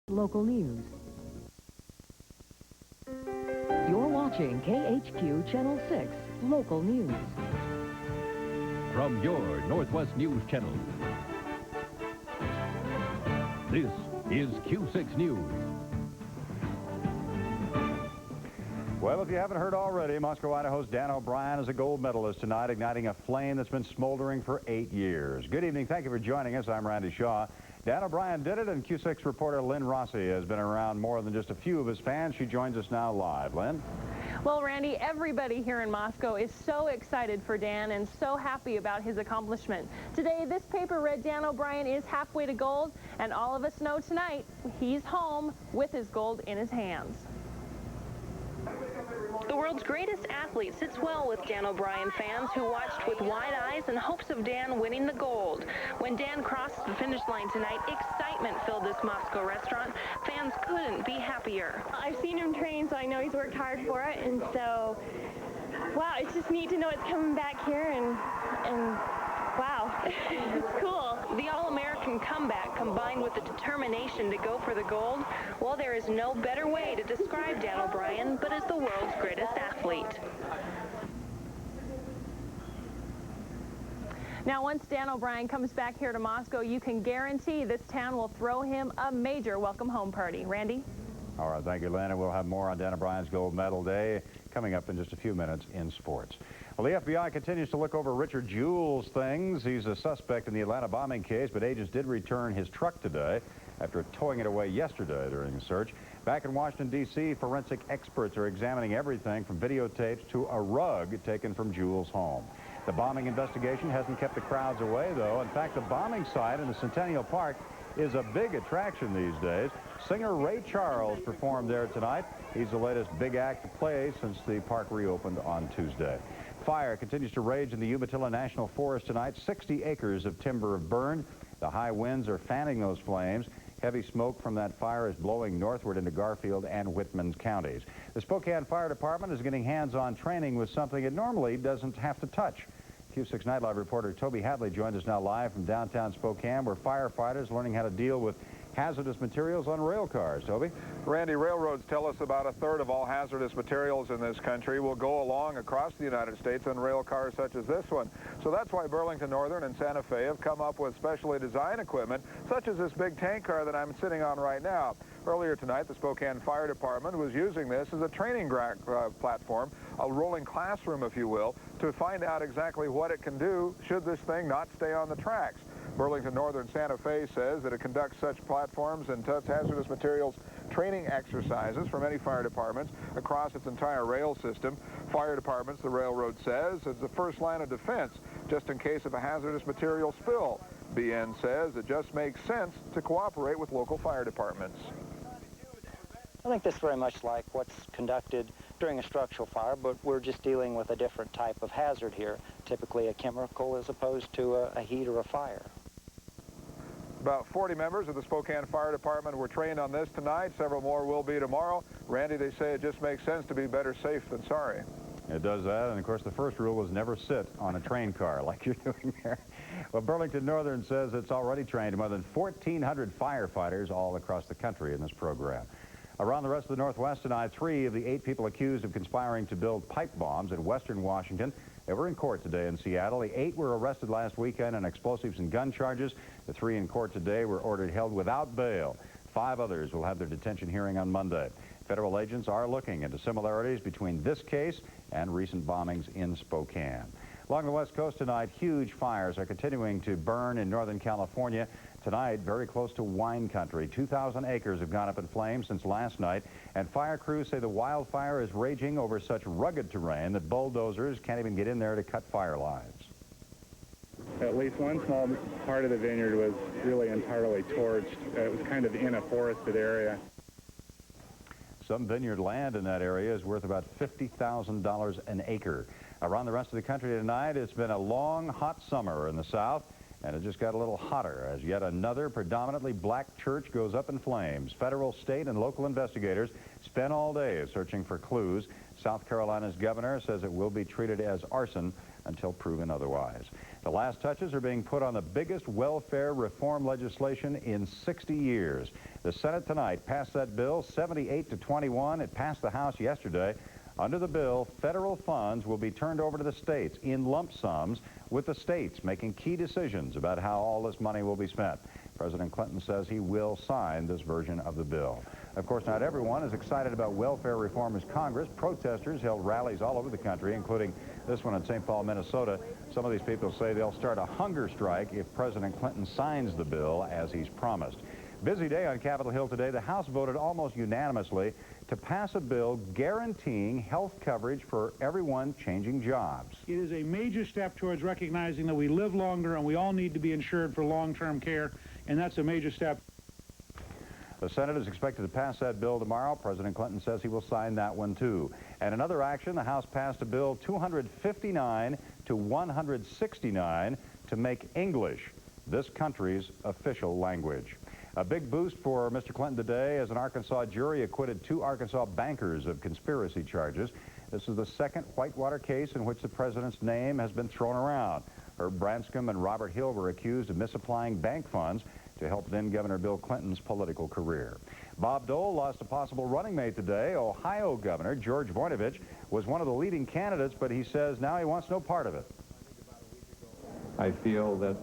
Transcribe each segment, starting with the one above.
Local news. You're watching KHQ Channel 6 Local News. From your Northwest News Channel, this is Q6 News. Well, if you haven't heard already, Moscow, Idaho's Dan O'Brien is a gold medalist tonight, igniting a flame that's been smoldering for 8 years. Good evening. Thank you for joining us. I'm Randy Shaw. Dan O'Brien did it, and Q6 reporter Lynn Rossi has been around more than just a few of his fans. She joins us now live. Lynn? Well, Randy, everybody here in Moscow is so excited for Dan and so happy about his accomplishment. Today, this paper read Dan O'Brien is halfway to gold, and all of us know tonight he's home with his gold in his hands. The world's greatest athlete sits well with Dan O'Brien fans who watched with wide eyes in hopes of Dan winning the gold. When Dan crossed the finish line tonight, excitement filled this Moscow restaurant. Fans couldn't be happier. I've seen him train, so I know he's worked hard for it, and so, wow, it's just neat to know it's coming back here, and wow, it's cool. The All-American comeback combined with the determination to go for the gold, well, there is no better way to describe Dan O'Brien but as the world's greatest athlete. Now, once Dan O'Brien comes back here to Moscow, you can guarantee this town will throw him a major welcome home party. Randy? All right, thank you, Lynn. And we'll have more on Dan O'Brien's gold medal day coming up in just a few minutes in sports. Well, the FBI continues to look over Richard Jewell's things. He's a suspect in the Atlanta bombing case, but agents did return his truck today after towing it away yesterday during the search. Back in Washington, D.C., forensic experts are examining everything from videotapes to a rug taken from Jewell's home. The bombing investigation hasn't kept the crowds away, though. In fact, the bombing site in the Centennial Park is a big attraction these days. Singer Ray Charles performed there tonight. He's the latest big act to play since the park reopened on Tuesday. Fire continues to rage in the Umatilla National Forest tonight. 60 acres of timber have burned. The high winds are fanning those flames. Heavy smoke from that fire is blowing northward into Garfield and Whitman counties. The Spokane Fire Department is getting hands-on training with something it normally doesn't have to touch. Q6 Nightlife reporter Tobby Hatley joins us now live from downtown Spokane, where firefighters are learning how to deal with hazardous materials on rail cars. Toby? Randy, railroads tell us about a third of all hazardous materials in this country will go along across the United States on rail cars such as this one. So that's why Burlington Northern and Santa Fe have come up with specially designed equipment, such as this big tank car that I'm sitting on right now. Earlier tonight, the Spokane Fire Department was using this as a training platform, a rolling classroom, if you will, to find out exactly what it can do should this thing not stay on the tracks. Burlington Northern Santa Fe says that it conducts such platforms and hazardous materials training exercises for many fire departments across its entire rail system. Fire departments, the railroad says, is the first line of defense just in case of a hazardous material spill. BN says it just makes sense to cooperate with local fire departments. I think this is very much like what's conducted during a structural fire, but we're just dealing with a different type of hazard here, typically a chemical as opposed to a heat or a fire. About 40 members of the Spokane Fire Department were trained on this tonight. Several more will be tomorrow. Randy, they say it just makes sense to be better safe than sorry. It does that, and of course the first rule was never sit on a train car like you're doing there. Well, Burlington Northern says it's already trained more than 1,400 firefighters all across the country in this program. Around the rest of the Northwest tonight, 3 of the 8 people accused of conspiring to build pipe bombs in western Washington, they were in court today in Seattle. The 8 were arrested last weekend on explosives and gun charges. The 3 in court today were ordered held without bail. 5 others will have their detention hearing on Monday. Federal agents are looking into similarities between this case and recent bombings in Spokane. Along the West Coast tonight, huge fires are continuing to burn in Northern California. Tonight, very close to wine country. 2,000 acres have gone up in flames since last night, and fire crews say the wildfire is raging over such rugged terrain that bulldozers can't even get in there to cut fire lines. At least one small part of the vineyard was really entirely torched. It was kind of in a forested area. Some vineyard land in that area is worth about $50,000 an acre. Around the rest of the country tonight, it's been a long, hot summer in the south. And it just got a little hotter as yet another predominantly black church goes up in flames. Federal, state, and local investigators spent all day searching for clues. South Carolina's governor says it will be treated as arson. until proven otherwise. The last touches are being put on the biggest welfare reform legislation in 60 years. The Senate tonight passed that bill 78-21. It passed the House yesterday. Under the bill, federal funds will be turned over to the states in lump sums, with the states making key decisions about how all this money will be spent. President Clinton says he will sign this version of the bill. Of course, not everyone is excited about welfare reform as Congress. Protesters held rallies all over the country, including this one in St. Paul, Minnesota. Some of these people say they'll start a hunger strike if President Clinton signs the bill as he's promised. Busy day on Capitol Hill today. The House voted almost unanimously to pass a bill guaranteeing health coverage for everyone changing jobs. It is a major step towards recognizing that we live longer and we all need to be insured for long-term care, and that's a major step. The Senate is expected to pass that bill tomorrow. President Clinton says he will sign that one, too. And another action, the House passed a bill 259-169 to make English this country's official language. A big boost for Mr. Clinton today as an Arkansas jury acquitted 2 Arkansas bankers of conspiracy charges. This is the second Whitewater case in which the president's name has been thrown around. Herb Branscombe and Robert Hill were accused of misapplying bank funds to help then-Governor Bill Clinton's political career. Bob Dole lost a possible running mate today. Ohio Governor George Voinovich was one of the leading candidates, but he says now he wants no part of it. I feel that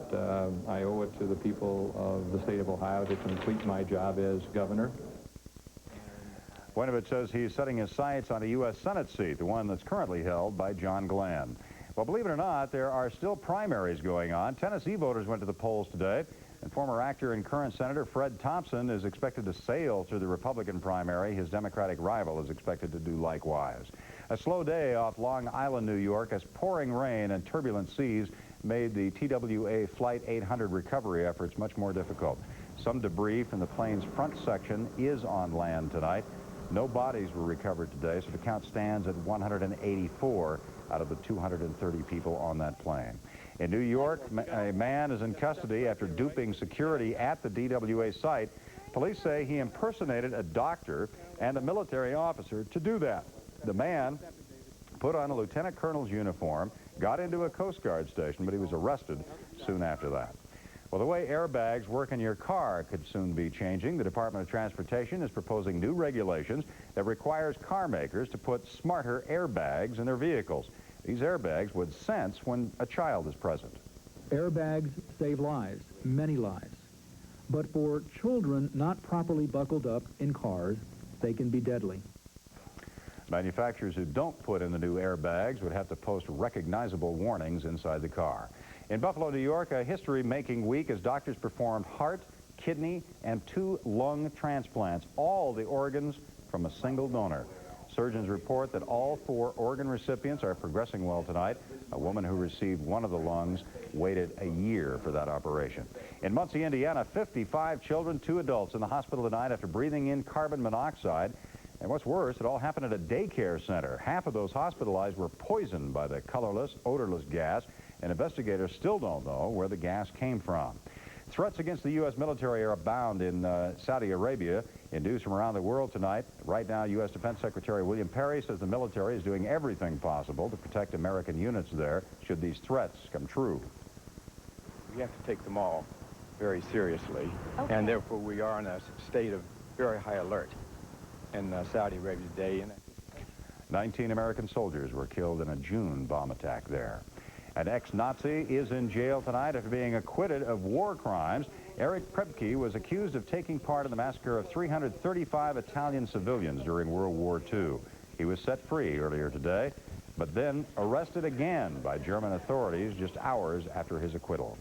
I owe it to the people of the state of Ohio to complete my job as governor. Voinovich says he's setting his sights on a U.S. Senate seat, the one that's currently held by John Glenn. Well, believe it or not, there are still primaries going on. Tennessee voters went to the polls today, and former actor and current Senator Fred Thompson is expected to sail through the Republican primary. His Democratic rival is expected to do likewise. A slow day off Long Island, New York, as pouring rain and turbulent seas made the TWA Flight 800 recovery efforts much more difficult. Some debris from the plane's front section is on land tonight. No bodies were recovered today, so the count stands at 184 out of the 230 people on that plane. In New York, a man is in custody after duping security at the DWA site. Police say he impersonated a doctor and a military officer to do that. The man put on a lieutenant colonel's uniform, got into a Coast Guard station, but he was arrested soon after that. Well, the way airbags work in your car could soon be changing. The Department of Transportation is proposing new regulations that requires car makers to put smarter airbags in their vehicles. These airbags would sense when a child is present. Airbags save lives, many lives. But for children not properly buckled up in cars, they can be deadly. Manufacturers who don't put in the new airbags would have to post recognizable warnings inside the car. In Buffalo, New York, a history-making week as doctors performed heart, kidney, and 2 lung transplants, all the organs from a single donor. Surgeons report that all 4 organ recipients are progressing well tonight. A woman who received one of the lungs waited a year for that operation. In Muncie, Indiana, 55 children, 2 adults in the hospital tonight after breathing in carbon monoxide. And what's worse, it all happened at a daycare center. Half of those hospitalized were poisoned by the colorless, odorless gas, and investigators still don't know where the gas came from. Threats against the U.S. military are abound in Saudi Arabia. In news from around the world tonight, right now, U.S. Defense Secretary William Perry says the military is doing everything possible to protect American units there should these threats come true. We have to take them all very seriously, and therefore we are in a state of very high alert in Saudi Arabia today. 19 American soldiers were killed in a June bomb attack there. An ex-Nazi is in jail tonight after being acquitted of war crimes. Eric Krebke was accused of taking part in the massacre of 335 Italian civilians during World War II. He was set free earlier today, but then arrested again by German authorities just hours after his acquittal.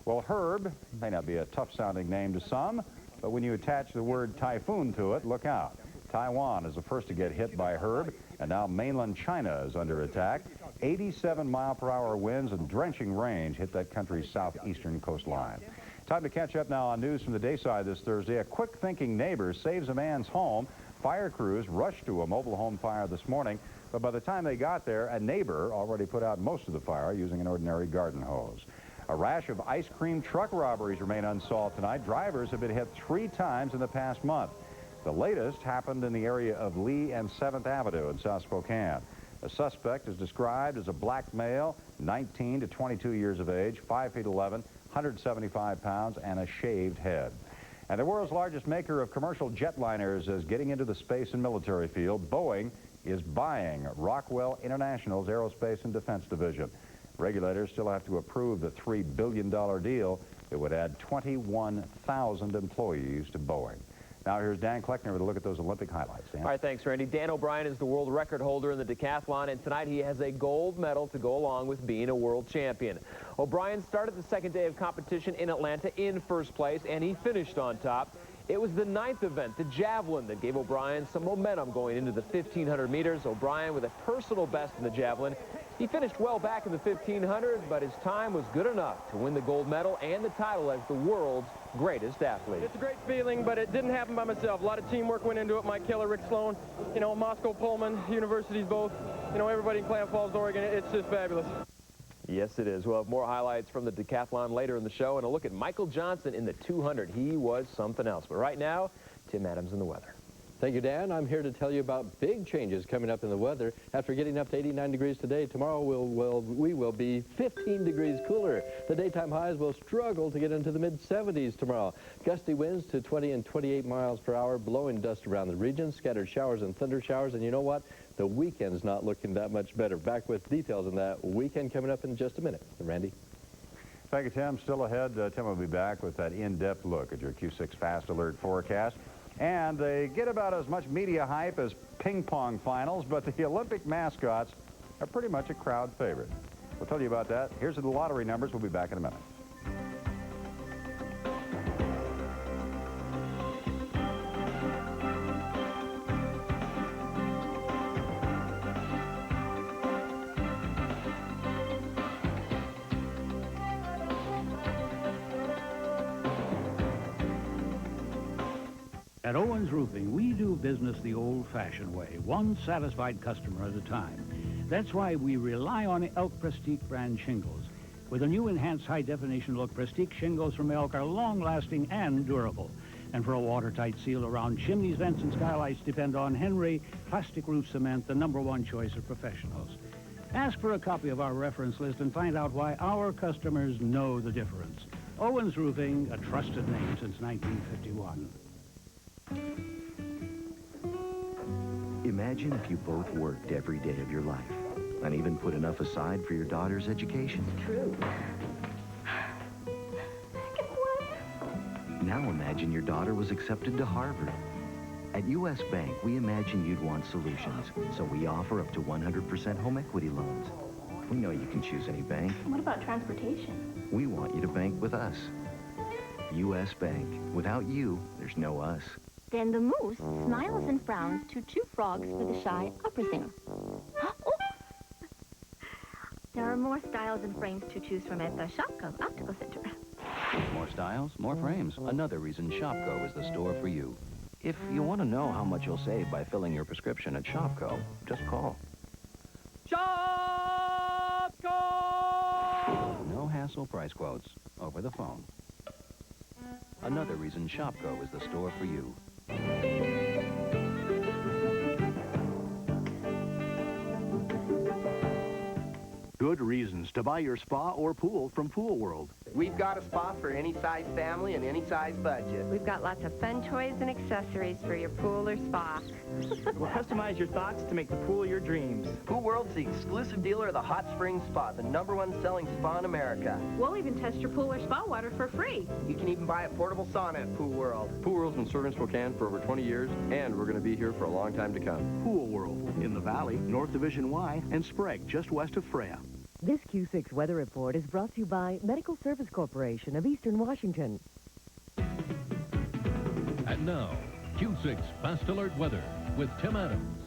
Well, Herb may not be a tough-sounding name to some, but when you attach the word typhoon to it, look out. Taiwan is the first to get hit by Herb, and now mainland China is under attack. 87-mile-per-hour winds and drenching rain hit that country's southeastern coastline. Time to catch up now on news from the dayside this Thursday. A quick-thinking neighbor saves a man's home. Fire crews rushed to a mobile home fire this morning, but by the time they got there, a neighbor already put out most of the fire using an ordinary garden hose. A rash of ice cream truck robberies remain unsolved tonight. Drivers have been hit 3 times in the past month. The latest happened in the area of Lee and 7th Avenue in South Spokane. A suspect is described as a black male, 19 to 22 years of age, 5 feet 11, 175 pounds, and a shaved head. And the world's largest maker of commercial jetliners is getting into the space and military field. Boeing is buying Rockwell International's Aerospace and Defense Division. Regulators still have to approve the $3 billion deal. It would add 21,000 employees to Boeing. Now here's Dan Kleckner with a look at those Olympic highlights. Dan? All right, thanks, Randy. Dan O'Brien is the world record holder in the decathlon, and tonight he has a gold medal to go along with being a world champion. O'Brien started the second day of competition in Atlanta in first place, and he finished on top. It was the 9th event, the javelin, that gave O'Brien some momentum going into the 1,500 meters. O'Brien with a personal best in the javelin. He finished well back in the 1,500, but his time was good enough to win the gold medal and the title as the world's greatest athlete. It's a great feeling, but it didn't happen by myself. A lot of teamwork went into it. Mike Keller, Rick Sloan, you know, Moscow, Pullman, universities both, you know, everybody in Clam Falls, Oregon. It's just fabulous. Yes, it is. We'll have more highlights from the decathlon later in the show, and a look at Michael Johnson in the 200. He was something else. But right now, Tim Adams in the weather. Thank you, Dan. I'm here to tell you about big changes coming up in the weather. After getting up to 89 degrees today, tomorrow we will be 15 degrees cooler. The daytime highs will struggle to get into the mid-70s tomorrow. Gusty winds to 20 and 28 miles per hour, blowing dust around the region, scattered showers and thunder showers, and you know what? The weekend's not looking that much better. Back with details on that weekend coming up in just a minute. Randy? Thank you, Tim. Still ahead, Tim will be back with that in-depth look at your Q6 Fast Alert forecast. And they get about as much media hype as ping pong finals, but the Olympic mascots are pretty much a crowd favorite. We'll tell you about that. Here's the lottery numbers. We'll be back in a minute. At Owens Roofing, we do business the old-fashioned way, one satisfied customer at a time. That's why we rely on Elk Prestique brand shingles. With a new enhanced high-definition look, Prestique shingles from Elk are long-lasting and durable. And for a watertight seal around chimneys, vents, and skylights, depend on Henry Plastic Roof Cement, the #1 choice of professionals. Ask for a copy of our reference list and find out why our customers know the difference. Owens Roofing, a trusted name since 1951. Imagine if you both worked every day of your life and even put enough aside for your daughter's education. True. Now imagine your daughter was accepted to Harvard. At U.S. Bank, we imagine you'd want solutions, so we offer up to 100% home equity loans. We know you can choose any bank. What about transportation? We want you to bank with us. U.S. Bank. Without you, there's no us. Then the moose smiles and frowns to 2 frogs for the shy opera singer. Oh! There are more styles and frames to choose from at the Shopco Optical Center. More styles, more frames. Another reason Shopco is the store for you. If you want to know how much you'll save by filling your prescription at Shopco, just call. Shopco! No hassle price quotes over the phone. Another reason Shopco is the store for you. Good reasons to buy your spa or pool from Pool World. We've got a spa for any size family and any size budget. We've got lots of fun toys and accessories for your pool or spa. We'll customize your thoughts to make the pool your dreams. Pool World's the exclusive dealer of the Hot Springs Spa, the #1 selling spa in America. We'll even test your pool or spa water for free. You can even buy a portable sauna at Pool World. Pool World's been serving Spokane for over 20 years, and we're going to be here for a long time to come. Pool World in the Valley, north Division Y, and Sprague, just west of Freya. This Q6 weather report is brought to you by Medical Service Corporation of Eastern Washington. And now, Q6 Fast Alert Weather with Tim Adams.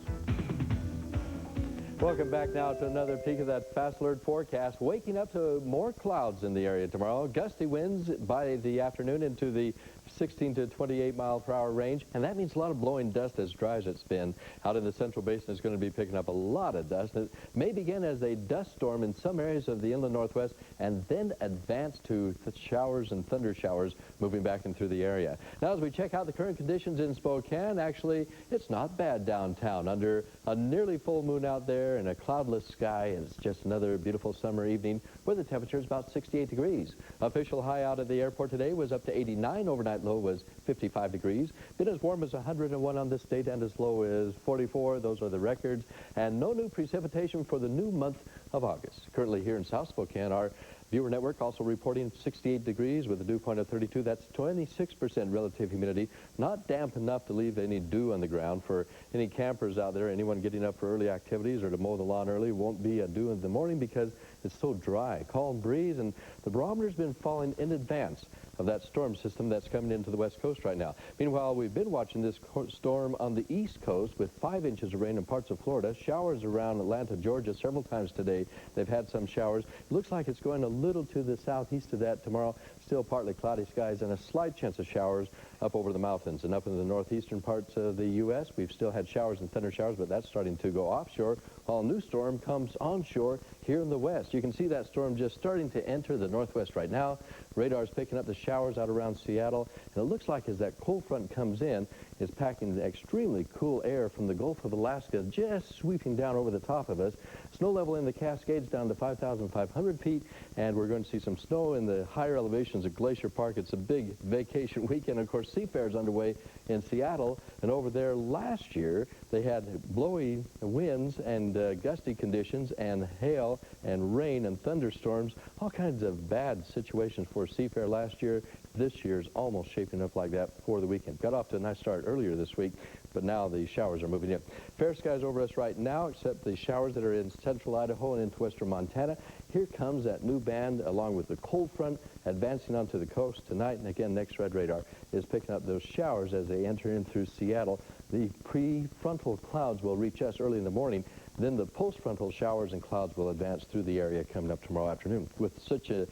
Welcome back now to another peek of that Fast Alert forecast. Waking up to more clouds in the area tomorrow. Gusty winds by the afternoon into the 16 to 28 mile per hour range, and that means a lot of blowing dust as dry as it's been. Out in the central basin is going to be picking up a lot of dust. It may begin as a dust storm in some areas of the inland northwest and then advance to showers and thunder showers moving back in through the area. Now, as we check out the current conditions in Spokane, actually, it's not bad downtown. Under a nearly full moon out there and a cloudless sky, and it's just another beautiful summer evening where the temperature is about 68 degrees. Official high out of the airport today was up to 89. Overnight low was 55 degrees. Been as warm as 101 on this date and as low as 44. Those are the records. And no new precipitation for the new month of August. Currently here in South Spokane, our viewer network also reporting 68 degrees with a dew point of 32. That's 26% relative humidity. Not damp enough to leave any dew on the ground. For any campers out there, anyone getting up for early activities or to mow the lawn early, won't be a dew in the morning because it's so dry. Calm breeze, and the barometer's been falling in advance of that storm system that's coming into the west coast right now. Meanwhile, we've been watching this storm on the east coast with 5 inches of rain in parts of Florida. Showers around Atlanta, Georgia several times today. They've had some showers. It looks like it's going a little to the southeast of that tomorrow. Still partly cloudy skies and a slight chance of showers up over the mountains. And up in the northeastern parts of the U.S., we've still had showers and thunder showers, but that's starting to go offshore, while a new storm comes onshore here in the west. You can see that storm just starting to enter the northwest right now. Radar's picking up the showers out around Seattle, and it looks like as that cold front comes in, it's packing the extremely cool air from the Gulf of Alaska just sweeping down over the top of us. Snow level in the Cascades down to 5,500 feet, and we're going to see some snow in the higher elevations of Glacier Park. It's a big vacation weekend. Of course, Seafair's underway in Seattle, and over there last year they had blowy winds and gusty conditions and hail and rain and thunderstorms, all kinds of bad situations for Seafair last year. This year's almost shaping up like that for the weekend. Got off to a nice start earlier this week, but now the showers are moving in. Fair skies over us right now, except the showers that are in central Idaho and into western Montana. Here comes that new band along with the cold front advancing onto the coast tonight. And again, next red radar is picking up those showers as they enter in through Seattle. The prefrontal clouds will reach us early in the morning. Then the postfrontal showers and clouds will advance through the area coming up tomorrow afternoon. With such a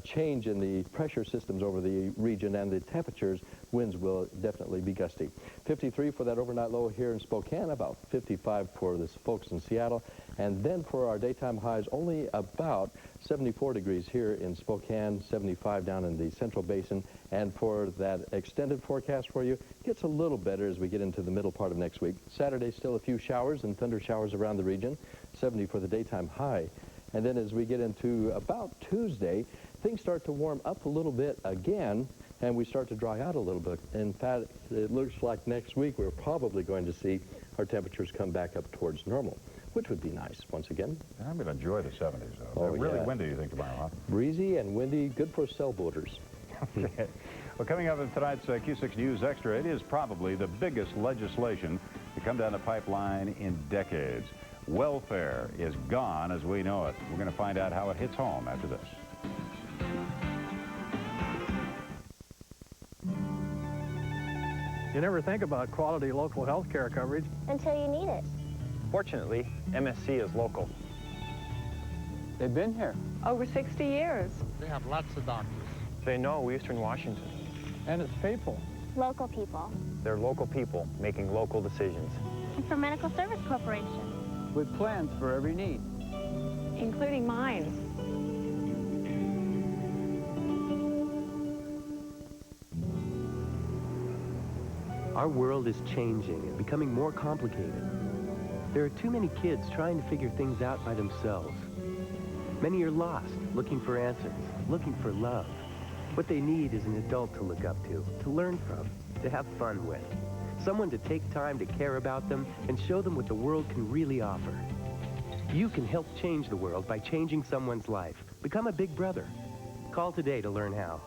change in the pressure systems over the region and the temperatures, winds will definitely be gusty. 53 for that overnight low here in Spokane, about 55 for the folks in Seattle. And then for our daytime highs, only about 74 degrees here in Spokane, 75 down in the central basin. And for that extended forecast for you, it gets a little better as we get into the middle part of next week. Saturday, still a few showers and thunder showers around the region, 70 for the daytime high. And then as we get into about Tuesday, things start to warm up a little bit again, and we start to dry out a little bit. In fact, it looks like next week we're probably going to see our temperatures come back up towards normal, which would be nice once again. I'm going to enjoy the 70s, though. Oh, They're really yeah. windy, you think, tomorrow, huh? Breezy and windy, good for sailboaters. Okay. Well, coming up in tonight's Q6 News Extra, it is probably the biggest legislation to come down the pipeline in decades. Welfare is gone as we know it. We're going to find out how it hits home after this. You never think about quality local health care coverage until you need it. Fortunately, MSC is local. They've been here. Over 60 years. They have lots of doctors. They know Eastern Washington. And it's faithful. Local people. They're local people making local decisions. And for Medical Service Corporation. With plans for every need. Including mine. Our world is changing and becoming more complicated. There are too many kids trying to figure things out by themselves. Many are lost, looking for answers, looking for love. What they need is an adult to look up to learn from, to have fun with. Someone to take time to care about them and show them what the world can really offer. You can help change the world by changing someone's life. Become a big brother. Call today to learn how.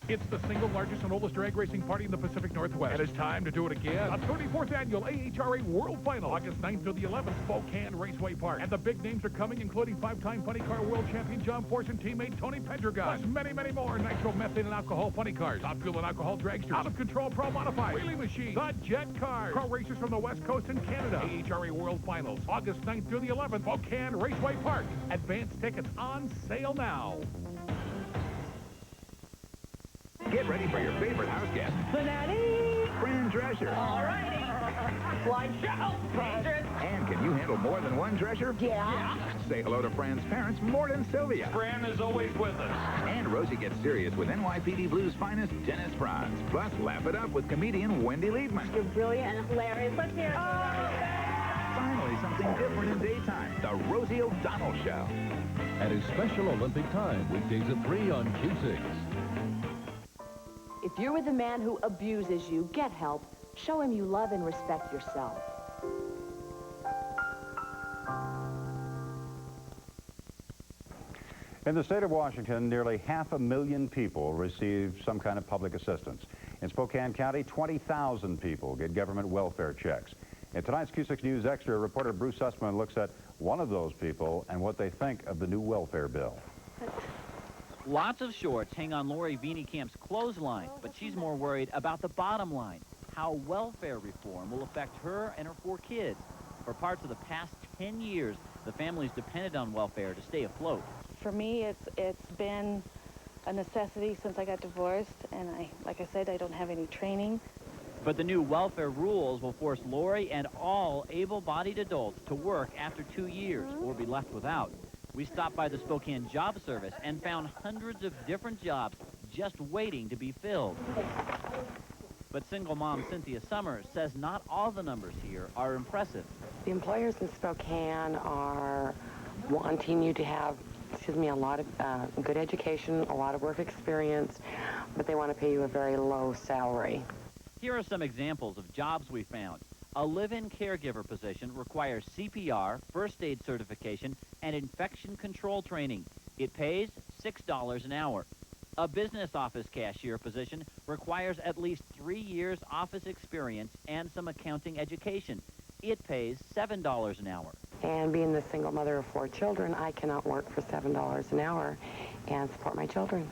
It's the single largest and oldest drag racing party in the Pacific Northwest. And it's time to do it again. The 34th annual AHRA World Final, August 9th through the 11th, Spokane Raceway Park. And the big names are coming, including 5-time funny car world champion John Force and teammate Tony Pendergast. Plus many, many more nitro, methane, and alcohol funny cars, top fuel and alcohol dragsters, out-of-control pro modified, wheelie machines, the jet cars, pro racers from the West Coast and Canada. AHRA World Finals, August 9th through the 11th, Spokane Raceway Park. Advance tickets on sale now. Get ready for your favorite house guest. Cincinnati! Fran Drescher. All righty. Slide show. Dangerous. And can you handle more than one Drescher? Yeah. Say hello to Fran's parents, Mort and Sylvia. Fran is always with us. And Rosie gets serious with NYPD Blues' finest, Dennis Franz. Plus, laugh it up with comedian Wendy Liebman. You're brilliant and hilarious. Let's hear it. Finally, something different in daytime. The Rosie O'Donnell Show. At his special Olympic time, weekdays at 3 on Q6. If you're with a man who abuses you, get help. Show him you love and respect yourself. In the state of Washington, nearly 500,000 people receive some kind of public assistance. In Spokane County, 20,000 people get government welfare checks. In tonight's Q6 News Extra, reporter Bruce Sussman looks at one of those people and what they think of the new welfare bill. Lots of shorts hang on Lori Vienekamp's clothesline, but she's more worried about the bottom line, how welfare reform will affect her and her 4 kids. For parts of the past 10 years, the family's depended on welfare to stay afloat. For me, it's been a necessity since I got divorced, and like I said, I don't have any training. But the new welfare rules will force Lori and all able-bodied adults to work after 2 years or be left without. We stopped by the Spokane Job Service and found hundreds of different jobs just waiting to be filled. But single mom Cynthia Summers says not all the numbers here are impressive. The employers in Spokane are wanting you to have, a lot of good education, a lot of work experience, but they want to pay you a very low salary. Here are some examples of jobs we found. A live-in caregiver position requires CPR, first aid certification, and infection control training. It pays $6 an hour. A business office cashier position requires at least 3 years office experience and some accounting education. It pays $7 an hour. And being the single mother of 4 children, I cannot work for $7 an hour and support my children.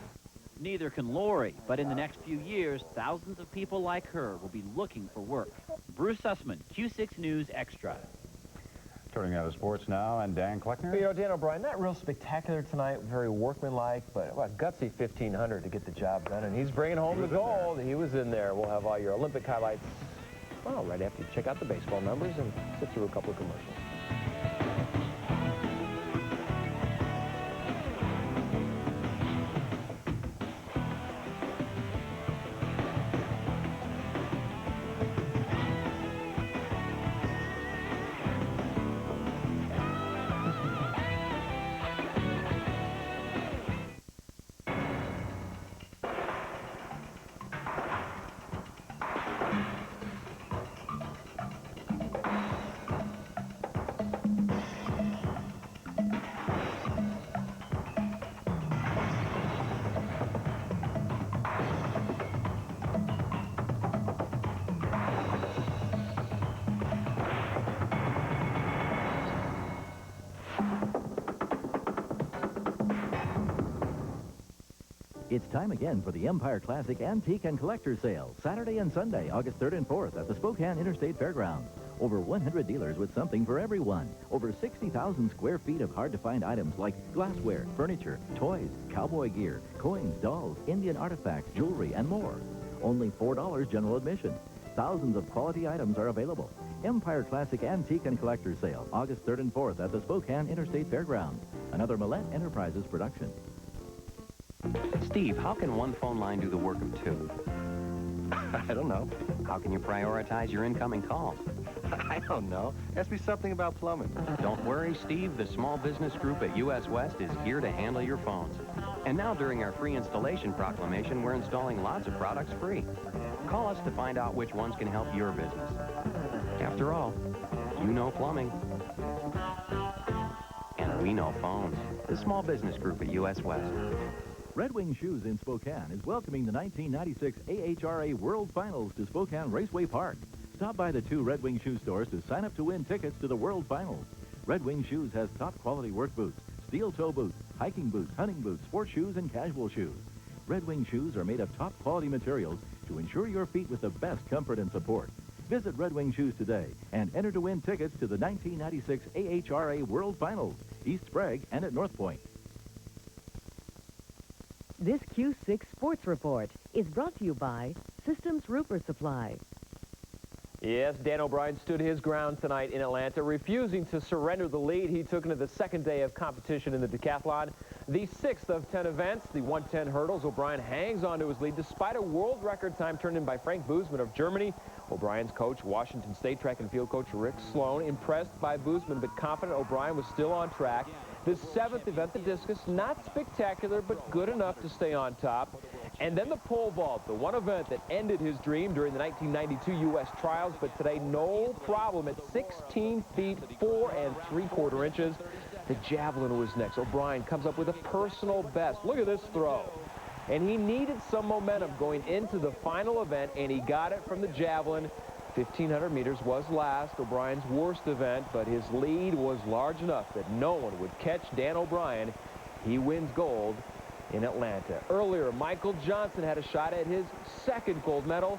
Neither can Lori, but in the next few years, thousands of people like her will be looking for work. Bruce Sussman, Q6 News Extra. Turning out of sports now, and Dan Kleckner. You know, Dan O'Brien, not real spectacular tonight, very workmanlike, but a gutsy 1,500 to get the job done, and he's bringing home the gold. He was in there. We'll have all your Olympic highlights, well, right after you check out the baseball numbers and sit through a couple of commercials. It's time again for the Empire Classic Antique and Collector Sale, Saturday and Sunday, August 3rd and 4th at the Spokane Interstate Fairgrounds. Over 100 dealers with something for everyone. Over 60,000 square feet of hard-to-find items like glassware, furniture, toys, cowboy gear, coins, dolls, Indian artifacts, jewelry, and more. Only $4 general admission. Thousands of quality items are available. Empire Classic Antique and Collector Sale, August 3rd and 4th at the Spokane Interstate Fairgrounds. Another Millette Enterprises production. Steve, how can one phone line do the work of 2? I don't know. How can you prioritize your incoming calls? I don't know. Ask me something about plumbing. Don't worry, Steve. The small business group at US West is here to handle your phones. And now during our free installation proclamation, we're installing lots of products free. Call us to find out which ones can help your business. After all, you know plumbing. And we know phones. The small business group at US West. Red Wing Shoes in Spokane is welcoming the 1996 AHRA World Finals to Spokane Raceway Park. Stop by the 2 Red Wing Shoe stores to sign up to win tickets to the World Finals. Red Wing Shoes has top quality work boots, steel toe boots, hiking boots, hunting boots, sports shoes, and casual shoes. Red Wing Shoes are made of top quality materials to ensure your feet with the best comfort and support. Visit Red Wing Shoes today and enter to win tickets to the 1996 AHRA World Finals, East Sprague and at North Point. This Q6 Sports Report is brought to you by Systems Roofer Supply. Yes, Dan O'Brien stood his ground tonight in Atlanta, refusing to surrender the lead he took into the second day of competition in the decathlon. The 6th of 10 events, the 110 hurdles, O'Brien hangs on to his lead despite a world record time turned in by Frank Boozman of Germany. O'Brien's coach, Washington State track and field coach Rick Sloan, impressed by Boozman but confident O'Brien was still on track. The 7th event, the discus, not spectacular but good enough to stay on top. And then the pole vault, the one event that ended his dream during the 1992 U.S. trials, but today no problem at 16 feet 4 3/4 inches. The javelin was next. O'Brien comes up with a personal best. Look at this throw. And he needed some momentum going into the final event, and he got it from the javelin. 1,500 meters was last, O'Brien's worst event, but his lead was large enough that no one would catch Dan O'Brien. He wins gold in Atlanta. Earlier, Michael Johnson had a shot at his 2nd gold medal,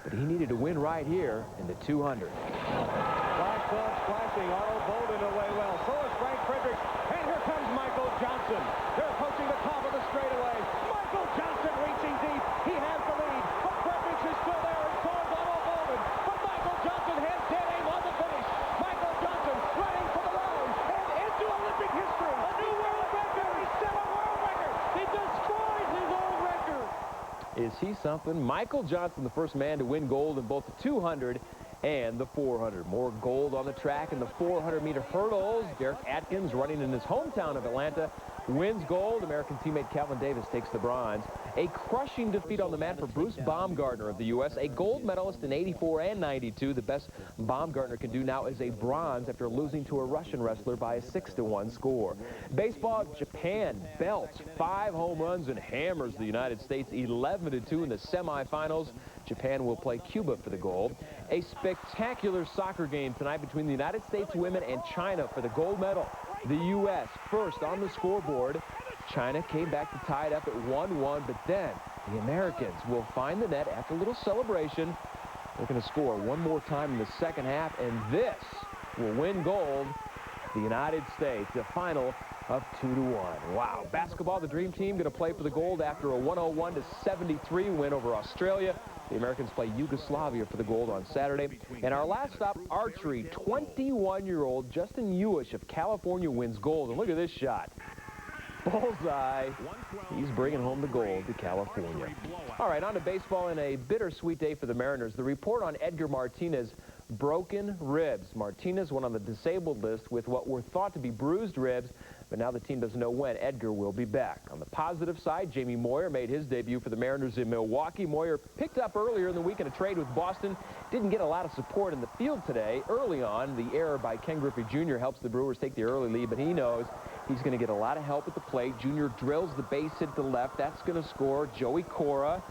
but he needed to win right here in the 200. Black gloves flashing, Otto Bolden away well. So is Frank Fredericks, and here comes Michael Johnson. They're approaching the top of the straightaway. Michael Johnson reaching deep. He has the lead, but Fredericks is still there, and so is Otto Bolden. But Michael Johnson has dead aim on the finish. Michael Johnson running for the round and into Olympic history. A new world record. He set a world record. He destroys his old record. Is he something? Michael Johnson, the first man to win gold in both the 200 and the 400. More gold on the track in the 400-meter hurdles. Derek Atkins, running in his hometown of Atlanta, wins gold. American teammate Calvin Davis takes the bronze. A crushing defeat on the mat for Bruce Baumgartner of the U.S., a gold medalist in '84 and '92. The best Baumgartner can do now is a bronze after losing to a Russian wrestler by a 6-1 score. Baseball, Japan belts 5 home runs and hammers the United States 11-2 in the semifinals. Japan will play Cuba for the gold. A spectacular soccer game tonight between the United States women and China for the gold medal. The U.S. first on the scoreboard. China came back to tie it up at 1-1, but then the Americans will find the net after a little celebration. They're going to score one more time in the second half, and this will win gold. The United States, the final of 2-1. Wow. Basketball, the Dream Team going to play for the gold after a 101-73 win over Australia. The Americans play Yugoslavia for the gold on Saturday. And our last stop, archery. 21-year-old Justin Ewish of California wins gold. And look at this shot. Bullseye. He's bringing home the gold to California. All right, on to baseball and a bittersweet day for the Mariners. The report on Edgar Martinez, broken ribs. Martinez went on the disabled list with what were thought to be bruised ribs, but now the team doesn't know when Edgar will be back. On the positive side, Jamie Moyer made his debut for the Mariners in Milwaukee. Moyer picked up earlier in the week in a trade with Boston. Didn't get a lot of support in the field today. Early on, the error by Ken Griffey Jr. helps the Brewers take the early lead, but he knows he's going to get a lot of help at the plate. Jr. drills the base hit to left. That's going to score. Joey Cora.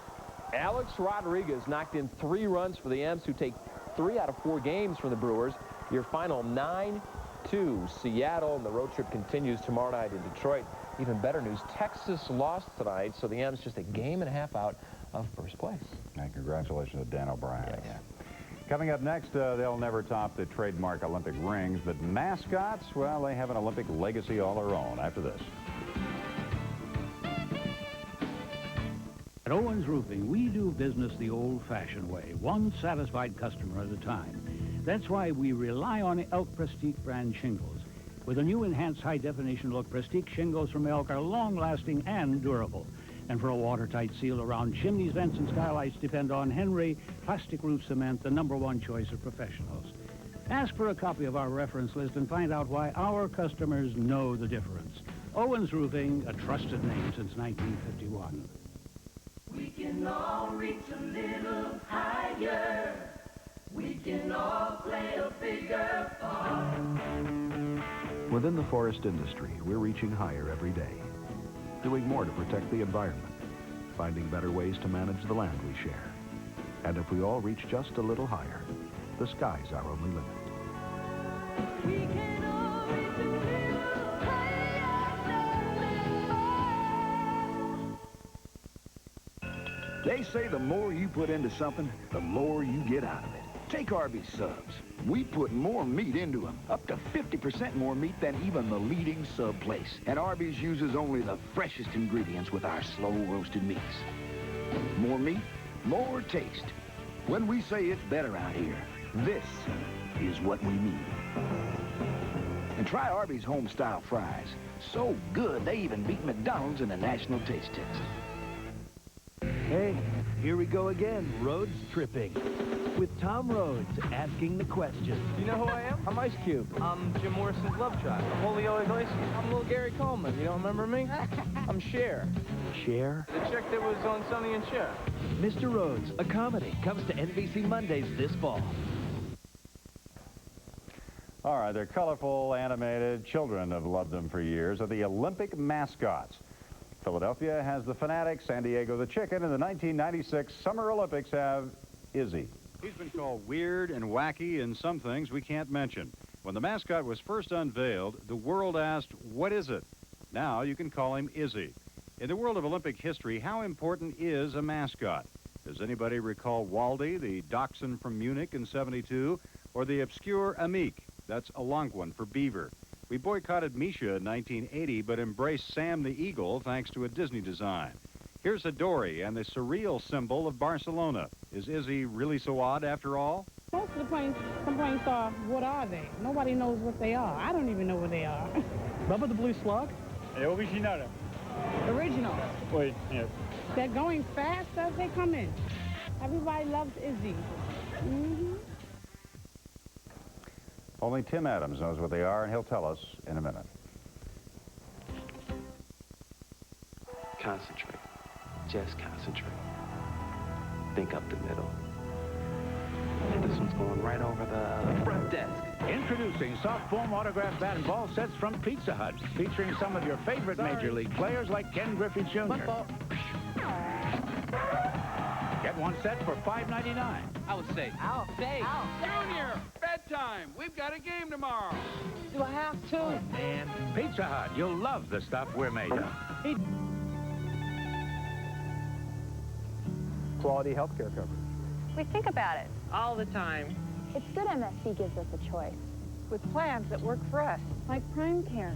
Alex Rodriguez knocked in 3 runs for the M's, who take 3 out of 4 games from the Brewers. Your final 9-2 Seattle, and the road trip continues tomorrow night in Detroit. Even better news, Texas lost tonight, so the M's just a game and a half out of first place. And congratulations to Dan O'Brien. Yes. Coming up next, they'll never top the trademark Olympic rings, but mascots, well, they have an Olympic legacy all their own. After this. At Owens Roofing, we do business the old-fashioned way, one satisfied customer at a time. That's why we rely on Elk Prestique brand shingles. With a new enhanced high-definition look, Prestique shingles from Elk are long-lasting and durable. And for a watertight seal around chimneys, vents, and skylights, depend on Henry Plastic Roof Cement, the #1 choice of professionals. Ask for a copy of our reference list and find out why our customers know the difference. Owens Roofing, a trusted name since 1951. We can all reach a little higher. We can all play a bigger part. Within the forest industry, we're reaching higher every day. doing more to protect the environment, finding better ways to manage the land we share. And if we all reach just a little higher, the sky's our only limit. They say the more you put into something, the more you get out of it. Take Arby's subs. We put more meat into them, up to 50% more meat than even the leading sub place. And Arby's uses only the freshest ingredients with our slow-roasted meats. More meat, more taste. When we say it's better out here, this is what we mean. And try Arby's home-style fries. So good, they even beat McDonald's in the national taste test. Hey, here we go again, Rhodes Tripping. With Tom Rhodes asking the question. You know who I am? I'm Ice Cube. I'm Jim Morrison's love child. I'm Julio Iglesias. I'm little Gary Coleman. You don't remember me? I'm Cher. Cher? The chick that was on Sonny and Cher. Mr. Rhodes, a comedy, comes to NBC Mondays this fall. All right, they're colorful, animated. Children have loved them for years. Are the Olympic mascots. Philadelphia has the Fanatics, San Diego the Chicken, and the 1996 Summer Olympics have Izzy. He's been called weird and wacky and some things we can't mention. When the mascot was first unveiled, the world asked, what is it? Now you can call him Izzy. In the world of Olympic history, how important is a mascot? Does anybody recall Waldy, the dachshund from Munich in '72, or the obscure Amik? That's Algonquin for beaver. We boycotted Misha in 1980, but embraced Sam the Eagle thanks to a Disney design. Here's a Dory and the surreal symbol of Barcelona. Is Izzy really so odd after all? Most of the complaints are, what are they? Nobody knows what they are. I don't even know what they are. Remember the blue slug? Original. Wait, yes. They're going fast as they come in. Everybody loves Izzy. Mm-hmm. Only Tim Adams knows what they are, and he'll tell us in a minute. Concentrate. Just concentrate. Think up the middle. This one's going right over the front desk. Introducing soft foam autograph bat and ball sets from Pizza Hut, featuring some of your favorite Major League players like Ken Griffey Jr. Get one set for $5.99. I would say. Out. Junior, bedtime. We've got a game tomorrow. Do I have to? Oh, man. Pizza Hut, you'll love the stuff we're made of. Quality healthcare coverage. We think about it. All the time. It's good MSC gives us a choice. With plans that work for us. Like Prime Care.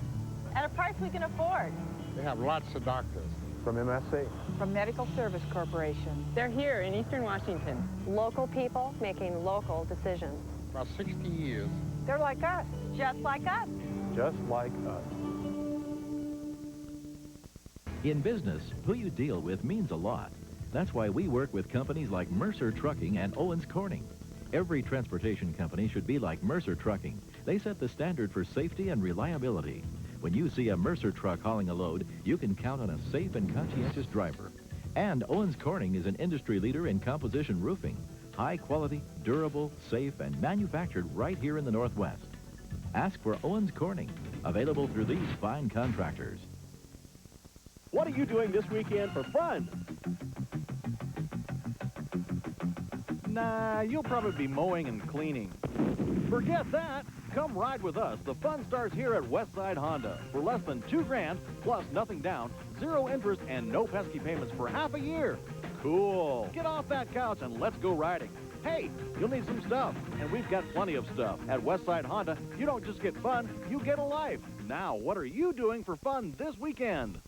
At a price we can afford. They have lots of doctors. From MSC. From Medical Service Corporation. They're here in Eastern Washington. Local people making local decisions. About 60 years. They're like us. Just like us. Just like us. In business, who you deal with means a lot. That's why we work with companies like Mercer Trucking and Owens Corning. Every transportation company should be like Mercer Trucking. They set the standard for safety and reliability. When you see a Mercer truck hauling a load, you can count on a safe and conscientious driver. And Owens Corning is an industry leader in composition roofing. High quality, durable, safe, and manufactured right here in the Northwest. Ask for Owens Corning, available through these fine contractors. What are you doing this weekend for fun? Nah, you'll probably be mowing and cleaning. Forget that. Come ride with us. The fun starts here at Westside Honda for less than $2,000, plus nothing down, 0 interest, and no pesky payments for half a year. Cool. Get off that couch and let's go riding. Hey, you'll need some stuff, and we've got plenty of stuff. At Westside Honda, you don't just get fun, you get a life. Now, what are you doing for fun this weekend?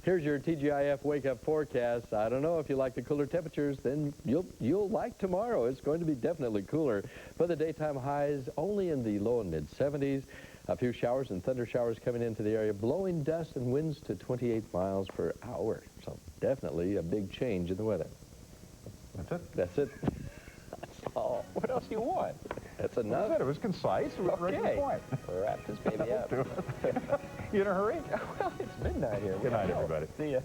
Here's your TGIF wake-up forecast. I don't know if you like the cooler temperatures, then you'll like tomorrow. It's going to be definitely cooler. For the daytime highs, only in the low and mid-70s. A few showers and thunder showers coming into the area, blowing dust and winds to 28 miles per hour. So definitely a big change in the weather. That's it? That's it. That's all. What else do you want? That's enough. That's it. It was concise. It was right to the point. We'll wrap this baby up. You in a hurry? Well, it's midnight here. Good night, everybody. See ya.